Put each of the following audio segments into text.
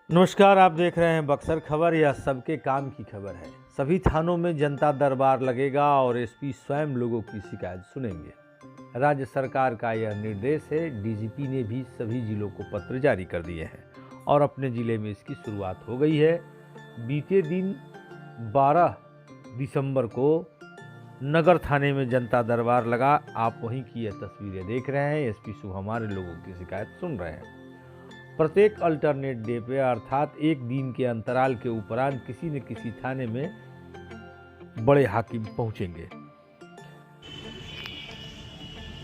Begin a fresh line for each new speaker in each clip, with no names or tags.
नमस्कार, आप देख रहे हैं बक्सर खबर। यह सबके काम की खबर है। सभी थानों में जनता दरबार लगेगा और एसपी स्वयं लोगों की शिकायत सुनेंगे। राज्य सरकार का यह निर्देश है। डीजीपी ने भी सभी जिलों को पत्र जारी कर दिए हैं और अपने जिले में इसकी शुरुआत हो गई है। बीते दिन 12 दिसंबर को नगर थाने में जनता दरबार लगा। आप वहीं की यह तस्वीरें देख रहे हैं। एसपी सुबह हमारे लोगों की शिकायत सुन रहे हैं। प्रत्येक अल्टरनेट डे पे अर्थात एक दिन के अंतराल के उपरांत किसी न किसी थाने में बड़े हाकिम पहुंचेंगे।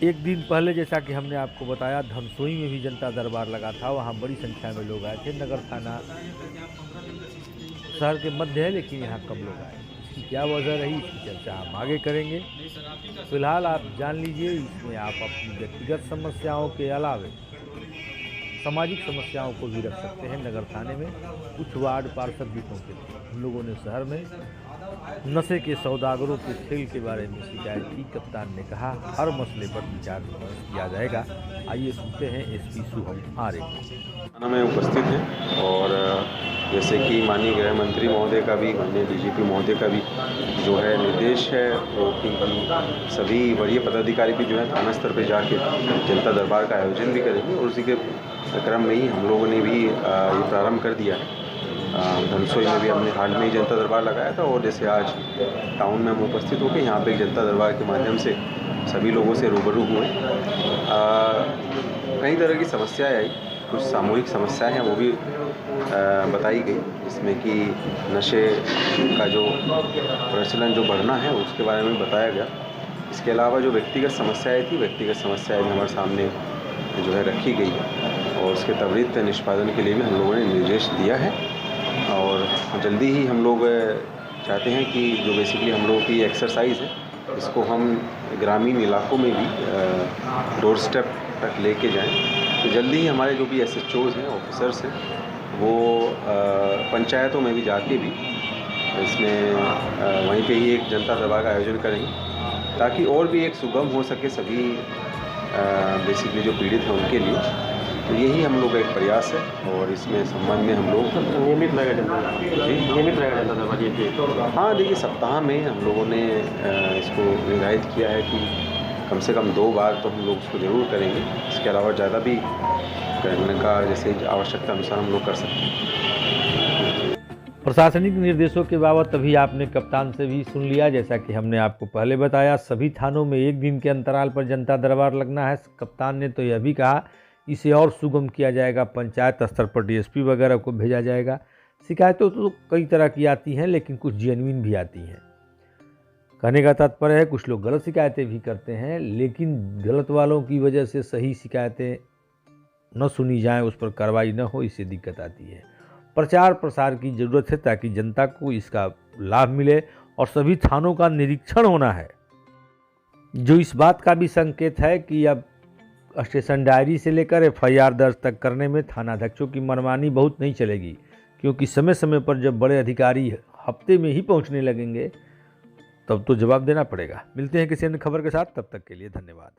एक दिन पहले जैसा कि हमने आपको बताया, धनसोई में भी जनता दरबार लगा था। वहां बड़ी संख्या में लोग आए थे। नगर थाना शहर के मध्य है, लेकिन यहाँ कम लोग आए। इसकी क्या वजह रही, इसकी चर्चा हम आगे करेंगे। फिलहाल आप जान लीजिए, इसमें आप अपनी व्यक्तिगत समस्याओं के अलावे सामाजिक समस्याओं को भी रख सकते हैं। नगर थाने में कुछ वार्ड पार्षद भी पहुंचे थे। हम लोगों ने शहर में नशे के सौदागरों के खेल के बारे में शिकायत की। कप्तान ने कहा हर मसले पर विचार विमर्श किया जाएगा। आइए सुनते हैं एसपी सुहम आर्य को।
थाना में उपस्थित हैं और जैसे कि माननीय गृह मंत्री महोदय का भी, माननीय डीजीपी महोदय का भी जो है निर्देश है कि सभी वरीय पदाधिकारी भी जो है थाना स्तर पर जाके जनता दरबार का आयोजन भी करेंगे और उसी के क्रम में ही हम लोगों ने भी ये प्रारंभ कर दिया है। धनसोई में भी हमने हाल में ही जनता दरबार लगाया था और जैसे आज टाउन में हम उपस्थित होकर यहाँ पे एक जनता दरबार के माध्यम से सभी लोगों से रूबरू हुए। कई तरह की समस्याएं आई, कुछ सामूहिक समस्याएं हैं वो भी बताई गई, जिसमें कि नशे का जो प्रचलन जो बढ़ना है उसके बारे में बताया गया। इसके अलावा जो व्यक्तिगत समस्याएं थी, व्यक्तिगत समस्याएं भी हमारे सामने जो है रखी गई है और उसके त्वरित निष्पादन के लिए भी हम लोगों ने निर्देश दिया है। और जल्दी ही हम लोग चाहते हैं कि जो बेसिकली हम लोगों की एक्सरसाइज है इसको हम ग्रामीण इलाकों में भी डोर स्टेप तक लेके जाएं। तो जल्दी ही हमारे जो भी एसएचओज़ हैं, ऑफिसर्स हैं, वो पंचायतों में भी जाके भी इसमें वहीं पे ही एक जनता दरबार का आयोजन करेंगे ताकि और भी एक सुगम हो सके सभी बेसिकली जो पीड़ित हैं उनके लिए। तो यही हम लोग का एक प्रयास है और इसमें संबंध में हम लोग
नियमित रहेगा जनता दरबार।
हाँ, देखिए सप्ताह में हम लोगों ने इसको निर्धारित किया है कि कम से कम 2 बार तो हम लोग उसको ज़रूर करेंगे। इसके अलावा ज़्यादा भी करने का जैसे आवश्यकता अनुसार हम लोग कर सकते हैं।
प्रशासनिक निर्देशों के बाबत अभी आपने कप्तान से भी सुन लिया। जैसा कि हमने आपको पहले बताया, सभी थानों में एक दिन के अंतराल पर जनता दरबार लगना है। कप्तान ने तो यह भी कहा इसे और सुगम किया जाएगा। पंचायत स्तर पर डीएसपी वगैरह को भेजा जाएगा। शिकायतों तो कई तरह की आती हैं, लेकिन कुछ जेन्युइन भी आती हैं। कहने का तात्पर्य है कुछ लोग गलत शिकायतें भी करते हैं, लेकिन गलत वालों की वजह से सही शिकायतें न सुनी जाएं, उस पर कार्रवाई न हो, इससे दिक्कत आती है। प्रचार प्रसार की ज़रूरत है ताकि जनता को इसका लाभ मिले और सभी थानों का निरीक्षण होना है, जो इस बात का भी संकेत है कि अब स्टेशन डायरी से लेकर एफआईआर दर्ज तक करने में थानाध्यक्षों की मनमानी बहुत नहीं चलेगी, क्योंकि समय समय पर जब बड़े अधिकारी हफ्ते में ही पहुंचने लगेंगे तब तो जवाब देना पड़ेगा। मिलते हैं किसी अन्य खबर के साथ, तब तक के लिए धन्यवाद।